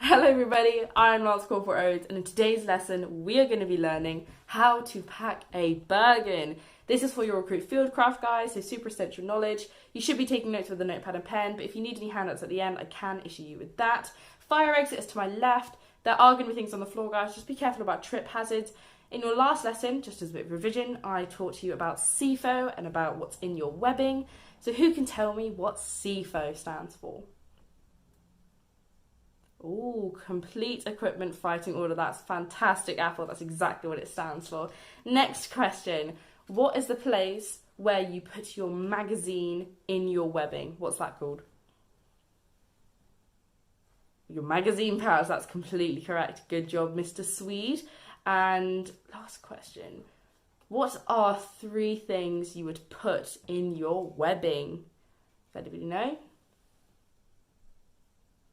Hello everybody, I'm Lance for Oades, and in today's lesson we are going to be learning how to pack a Bergen. This is for your recruit fieldcraft guys, so super essential knowledge. You should be taking notes with a notepad and pen, but if you need any handouts at the end, I can issue you with that. Fire exit is to my left. There are going to be things on the floor, guys. Just be careful about trip hazards. In your last lesson, just as a bit of revision, I taught you about CFO and about what's in your webbing. So who can tell me what CFO stands for? Oh, complete equipment fighting order. That's fantastic, Apple. That's exactly what it stands for. Next question. What is the place where you put your magazine in your webbing? What's that called? Your magazine pouch. That's completely correct. Good job, Mr. Swede. And last question. What are 3 things you would put in your webbing? Does anybody know?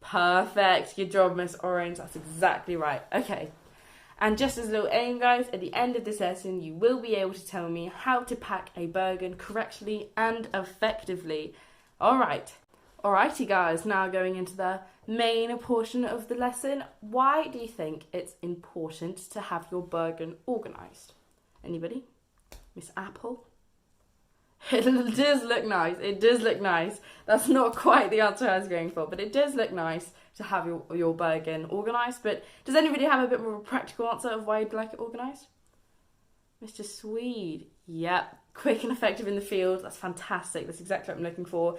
Perfect. Good job, Miss Orange. That's exactly right. Okay. And just as a little aim, guys, at the end of this lesson, you will be able to tell me how to pack a Bergen correctly and effectively. All right. Alrighty, guys. Now going into the main portion of the lesson. Why do you think it's important to have your Bergen organised? Anybody? Miss Apple? It does look nice. It does look nice. That's not quite the answer I was going for, but it does look nice to have your Bergen organised. But does anybody have a bit more of a practical answer of why you'd like it organised? Mr. Swede. Yep. Quick and effective in the field. That's fantastic. That's exactly what I'm looking for.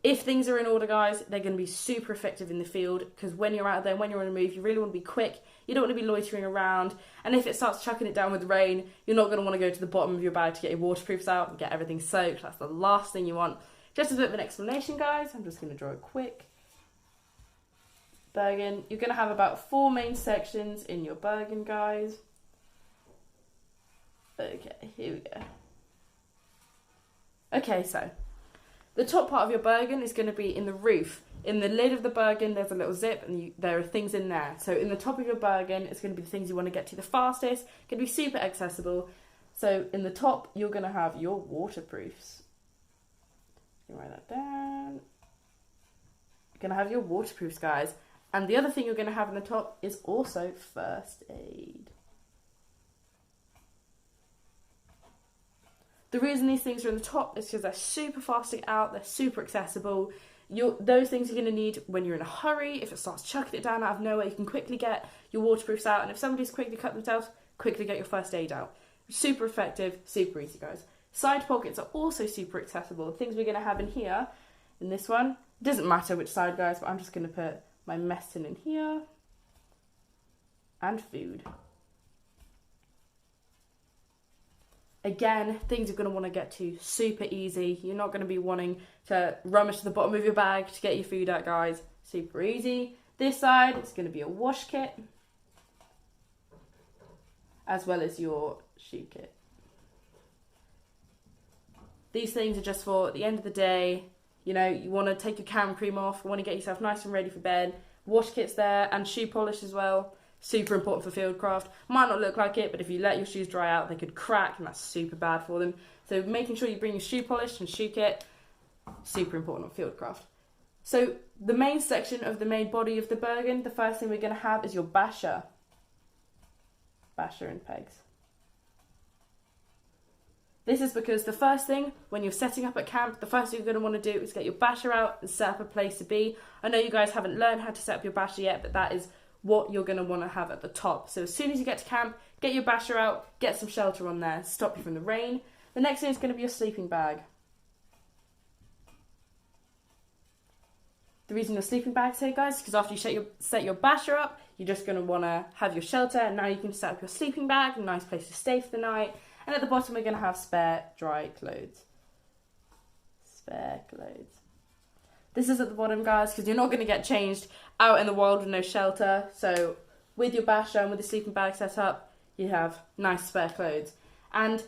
If things are in order, guys, they're going to be super effective in the field, because when you're out there, when you're on a move, you really want to be quick. You don't want to be loitering around. And if it starts chucking it down with rain, you're not going to want to go to the bottom of your bag to get your waterproofs out and get everything soaked. That's the last thing you want. Just a bit of an explanation, guys. I'm just going to draw it quick. Bergen. You're going to have about 4 main sections in your Bergen, guys. Okay, here we go. Okay, so the top part of your Bergen is going to be in the roof. In the lid of the Bergen, there's a little zip, and there are things in there. So in the top of your Bergen, it's going to be the things you want to get to the fastest. It's going to be super accessible. So in the top, you're going to have your waterproofs. You can write that down. You're going to have your waterproofs, guys. And the other thing you're going to have in the top is also first aid. The reason these things are in the top is because they're super fast to get out, they're super accessible. Those things you're going to need when you're in a hurry. If it starts chucking it down out of nowhere, you can quickly get your waterproofs out. And if somebody's quickly cut themselves, quickly get your first aid out. Super effective, super easy, guys. Side pockets are also super accessible. The things we're going to have in here, in this one, it doesn't matter which side, guys, but I'm just going to put my medicine in here. And food. Again, things you're going to want to get to super easy. You're not going to be wanting to rummage to the bottom of your bag to get your food out, guys. Super easy. This side, it's going to be a wash kit, as well as your shoe kit. These things are just for at the end of the day. You know, you want to take your cam cream off. You want to get yourself nice and ready for bed. Wash kit's there, and shoe polish as well. Super important for fieldcraft. Might not look like it, but if you let your shoes dry out, they could crack, and that's super bad for them. So making sure you bring your shoe polish and shoe kit, super important on fieldcraft. So the main section of the main body of the Bergen, the first thing we're going to have is your basher. Basher and pegs. This is because the first thing, when you're setting up at camp, the first thing you're going to want to do is get your basher out and set up a place to be. I know you guys haven't learned how to set up your basher yet, but that is what you're going to want to have at the top. So as soon as you get to camp, get your basher out, get some shelter on there, stop you from the rain. The next thing is going to be your sleeping bag. The reason your sleeping bag's here, guys, is because after you set your basher up, you're just going to want to have your shelter, and now you can set up your sleeping bag, a nice place to stay for the night. And at the bottom, we're going to have spare dry clothes. Spare clothes. This is at the bottom, guys, because you're not going to get changed out in the wild with no shelter. So with your basher and with the sleeping bag set up, you have nice spare clothes. And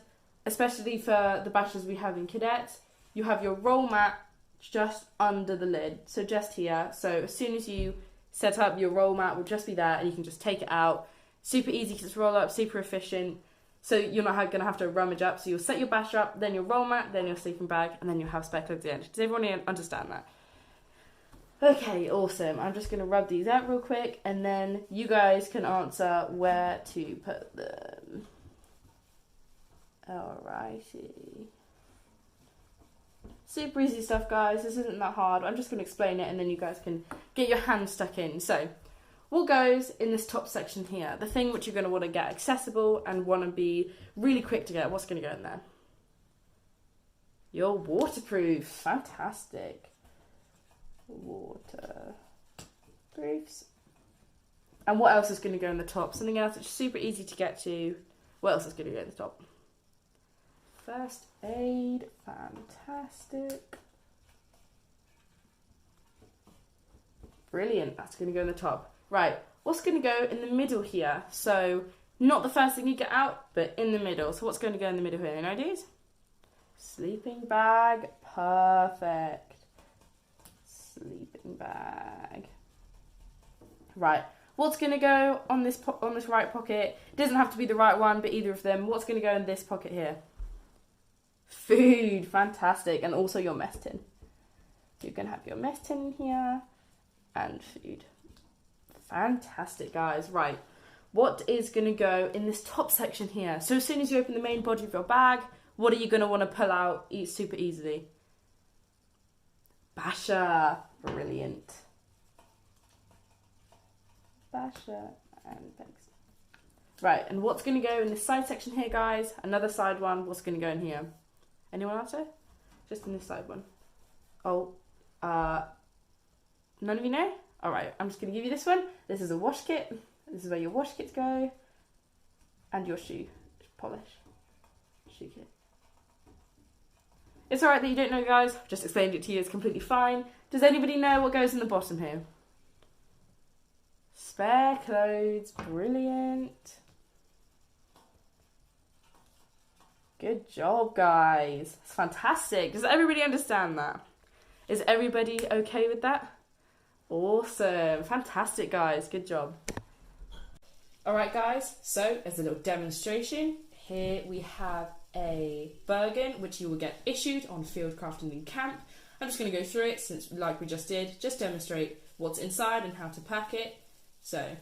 especially for the bashers we have in cadets, you have your roll mat just under the lid. So just here. So as soon as you set up, your roll mat will just be there, and you can just take it out. Super easy to roll up, super efficient. So you're not going to have to rummage up. So you'll set your basher up, then your roll mat, then your sleeping bag, and then you'll have spare clothes at the end. Does everyone understand that? Okay, awesome. I'm just going to rub these out real quick and then you guys can answer where to put them. Alrighty. Super easy stuff, guys. This isn't that hard. I'm just going to explain it and then you guys can get your hands stuck in. So, what goes in this top section here? The thing which you're going to want to get accessible and want to be really quick to get. What's going to go in there? Your waterproof. Fantastic. Waterproofs. And what else is going to go in the top? Something else that's super easy to get to. What else is going to go in the top? First aid. Fantastic. Brilliant. That's going to go in the top. Right. What's going to go in the middle here? So, not the first thing you get out, but in the middle. So, what's going to go in the middle here? Any ideas? Sleeping bag. Perfect. Sleeping bag. Right. What's going to go on this right pocket? It doesn't have to be the right one, but either of them. What's going to go in this pocket here? Food. Fantastic. And also your mess tin. You're going to have your mess tin in here and food. Fantastic, guys. Right. What is going to go in this top section here? So as soon as you open the main body of your bag, what are you going to want to pull out super easily? Basher. Brilliant. Basher and pegs. Right, and what's going to go in this side section here, guys? Another side one. What's going to go in here? Anyone answer? Just in this side one. Oh, none of you know? Alright, I'm just going to give you this one. This is a wash kit. This is where your wash kits go. And your shoe polish. Shoe kit. It's alright that you don't know, guys. I've just explained it to you. It's completely fine. Does anybody know what goes in the bottom here? Spare clothes. Brilliant. Good job, guys. It's fantastic. Does everybody understand that? Is everybody okay with that? Awesome. Fantastic, guys. Good job. Alright, guys. So, as a little demonstration, here we have a Bergen, which you will get issued on field crafting in camp. I'm just going to go through it, since like we just did, just demonstrate what's inside and how to pack it. So,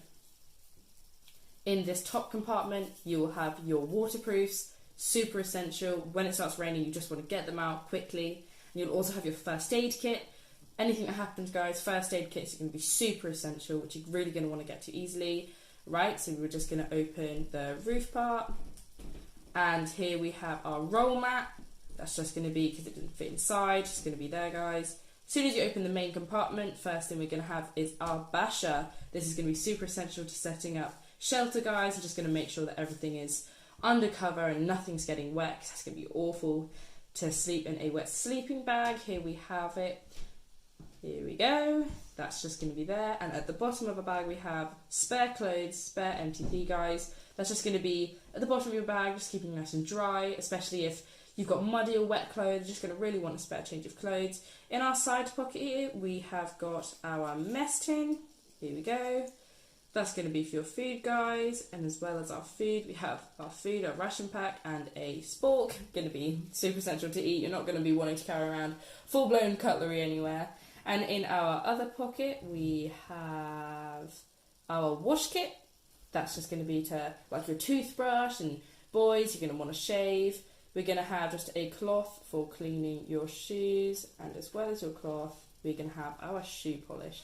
in this top compartment, you will have your waterproofs, super essential. When it starts raining, you just want to get them out quickly. And you'll also have your first aid kit. Anything that happens, guys, first aid kits are going to be super essential, which you're really going to want to get to easily. Right, so we're just going to open the roof part. And here we have our roll mat. That's just going to be, because it didn't fit inside, it's going to be there, guys. As soon as you open the main compartment, first thing we're going to have is our basher. This is going to be super essential to setting up shelter, guys. We're just going to make sure that everything is undercover and nothing's getting wet, because that's going to be awful to sleep in a wet sleeping bag. Here we have it. Here we go. That's just going to be there. And at the bottom of the bag we have spare clothes, spare MTP, guys. That's just going to be at the bottom of your bag, just keeping it nice and dry, especially if you've got muddy or wet clothes. You're just going to really want a spare change of clothes. In our side pocket here, we have got our mess tin. Here we go. That's going to be for your food, guys. And as well as our food, we have our food, our ration pack, and a spork. Going to be super essential to eat. You're not going to be wanting to carry around full-blown cutlery anywhere. And in our other pocket, we have our wash kit. That's just going to be to, like, your toothbrush, and boys, you're going to want to shave. We're going to have just a cloth for cleaning your shoes, and as well as your cloth, we're going to have our shoe polish.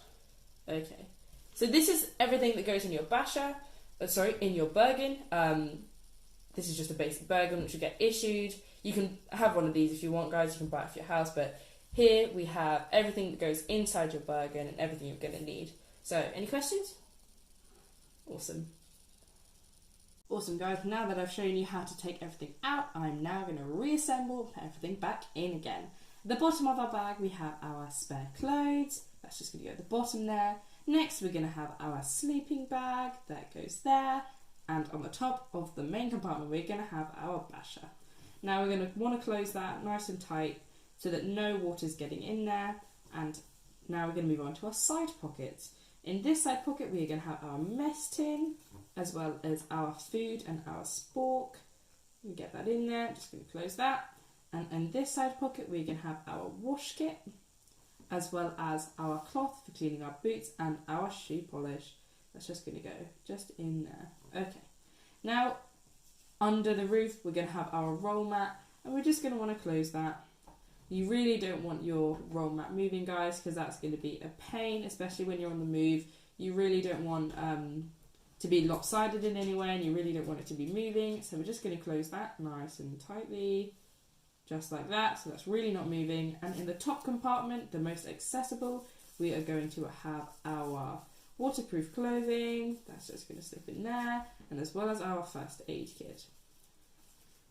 Okay, so this is everything that goes in your basher, in your Bergen. This is just a basic Bergen which will get issued. You can have one of these if you want, guys. You can buy it for your house, but here we have everything that goes inside your Bergen and everything you're going to need. So, any questions? Awesome. Awesome, guys. Now that I've shown you how to take everything out, I'm now going to reassemble and put everything back in again. At the bottom of our bag, we have our spare clothes. That's just going to go at the bottom there. Next, we're going to have our sleeping bag. That goes there. And on the top of the main compartment, we're going to have our basher. Now, we're going to want to close that nice and tight so that no water's getting in there. And now we're going to move on to our side pockets. In this side pocket, we're going to have our mess tin, as well as our food and our spork. We get that in there, just going to close that. And in this side pocket, we're going to have our wash kit, as well as our cloth for cleaning our boots and our shoe polish. That's just going to go just in there. Okay. Now, under the roof, we're going to have our roll mat, and we're just going to want to close that. You really don't want your roll mat moving, guys, because that's going to be a pain, especially when you're on the move. You really don't want to be lopsided in any way, and you really don't want it to be moving. So we're just going to close that nice and tightly, just like that. So that's really not moving. And in the top compartment, the most accessible, we are going to have our waterproof clothing. That's just going to slip in there, and as well as our first aid kit.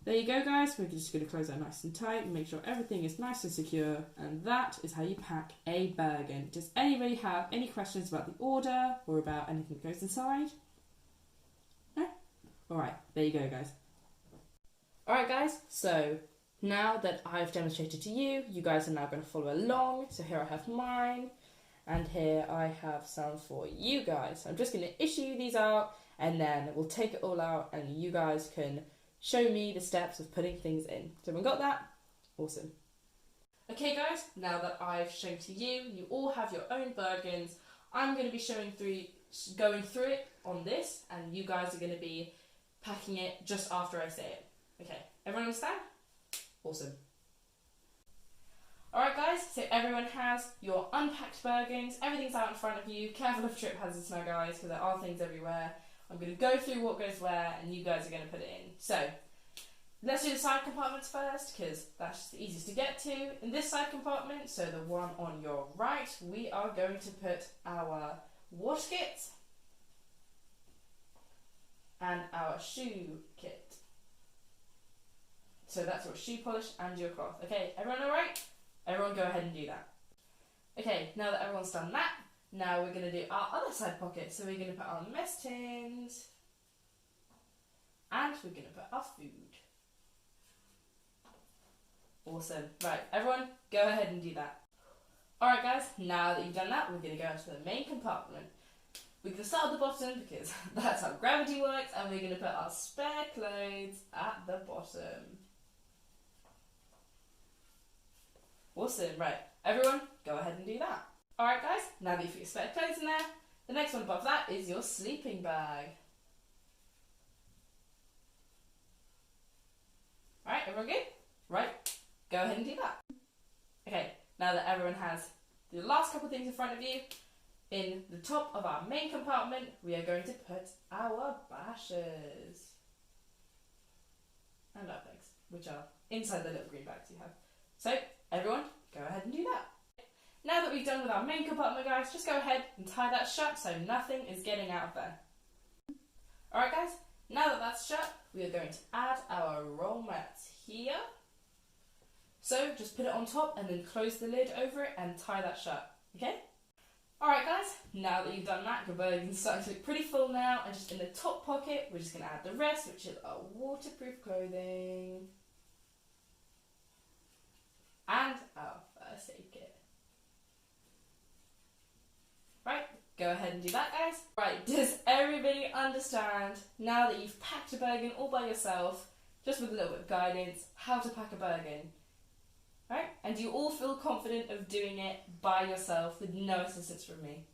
There you go, guys. We're just going to close that nice and tight and make sure everything is nice and secure. And that is how you pack a Bergen. Does anybody have any questions about the order or about anything that goes inside? No? Alright, there you go, guys. Alright, guys. So now that I've demonstrated to you, you guys are now going to follow along. So here I have mine, and here I have some for you guys. So I'm just going to issue these out, and then we'll take it all out, and you guys can show me the steps of putting things in. So we got that? Awesome. Okay, guys, now that I've shown to you, you all have your own Bergens. I'm going to be going through it on this, and you guys are going to be packing it just after I say it. Okay, everyone understand? Awesome. Alright, guys, so everyone has your unpacked Bergens. Everything's out in front of you. Careful of trip hazards now, guys, because there are things everywhere. I'm going to go through what goes where, and you guys are going to put it in. So, let's do the side compartments first, because that's just the easiest to get to. In this side compartment, so the one on your right, we are going to put our water kit and our shoe kit. So that's your shoe polish and your cloth. Okay, everyone alright? Everyone go ahead and do that. Okay, now that everyone's done that, now we're going to do our other side pocket. So we're going to put our mess tins, and we're going to put our food. Awesome. Right, everyone, go ahead and do that. Alright, guys, now that you've done that, we're going to go into the main compartment. We're going to start at the bottom because that's how gravity works, and we're going to put our spare clothes at the bottom. Awesome. Right, everyone, go ahead and do that. Alright, guys, now that you've got your spare clothes in there, the next one above that is your sleeping bag. Alright, everyone good? Right, go ahead and do that. Okay, now that everyone has the last couple of things in front of you, in the top of our main compartment, we are going to put our bashes and our bags, which are inside the little green bags you have. So, everyone, go ahead and do that. Now that we've done with our main compartment, guys, just go ahead and tie that shut so nothing is getting out of there. Alright, guys, now that that's shut, we are going to add our roll mats here. So just put it on top and then close the lid over it and tie that shut, okay? Alright, guys, now that you've done that, your Bergen's starting to look pretty full now, and just in the top pocket, we're just going to add the rest, which is our waterproof clothing and our first aid kit. Right, go ahead and do that, guys. Right, does everybody understand, now that you've packed a Bergen all by yourself, just with a little bit of guidance, how to pack a Bergen? Right, and do you all feel confident of doing it by yourself with no assistance from me?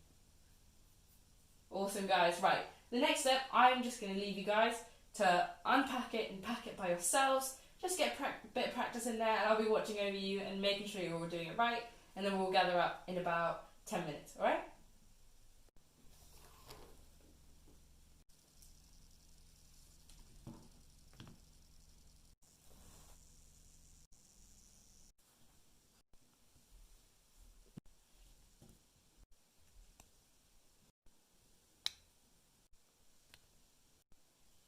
Awesome, guys. Right, the next step, I'm just going to leave you guys to unpack it and pack it by yourselves. Just get a bit of practice in there, and I'll be watching over you and making sure you're all doing it right, and then we'll gather up in about 10 minutes, alright?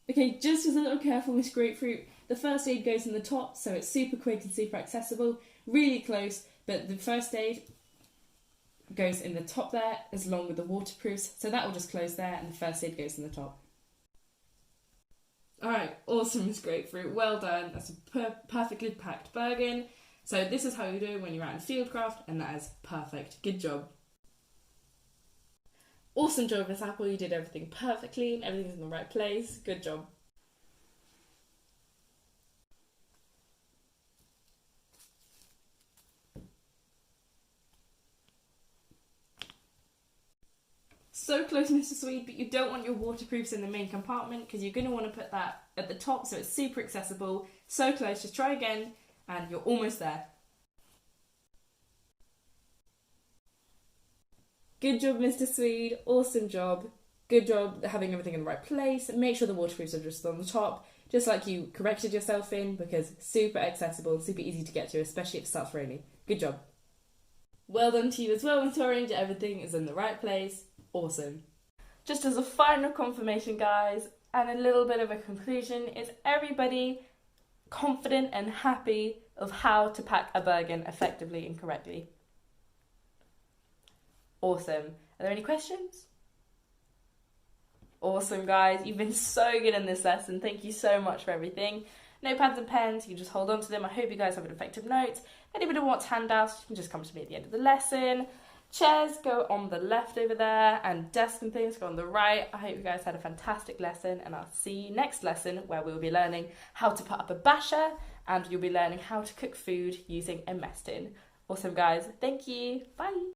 Okay, just as a little careful with grapefruit, the first aid goes in the top, so it's super quick and super accessible, really close, but the first aid goes in the top there, as along with the waterproofs, so that will just close there, and the first aid goes in the top. Alright, awesome Miss Grapefruit, well done, that's a perfectly packed Bergen. So this is how you do it when you're out in fieldcraft, and that is perfect, good job. Awesome job, Miss Apple, you did everything perfectly, and everything's in the right place, good job. so close, Mr. Swede, but you don't want your waterproofs in the main compartment because you're going to want to put that at the top so it's super accessible. So close, just try again, and you're almost there. Good job, Mr. Swede. Awesome job. Good job having everything in the right place. Make sure the waterproofs are just on the top, just like you corrected yourself in, because super accessible, super easy to get to, especially if it starts raining. Good job. Well done to you as well, Miss Orange. Everything is in the right place. Awesome. Just as a final confirmation, guys, and a little bit of a conclusion, is everybody confident and happy of how to pack a Bergen effectively and correctly? Awesome. Are there any questions? Awesome, guys. You've been so good in this lesson. Thank you so much for everything. Notepads and pens, you can just hold on to them. I hope you guys have an effective note. If anybody wants handouts, you can just come to me at the end of the lesson. Chairs go on the left over there, and desks and things go on the right. I hope you guys had a fantastic lesson, and I'll see you next lesson where we'll be learning how to put up a basher, and you'll be learning how to cook food using a mess tin. Awesome, guys. Thank you. Bye.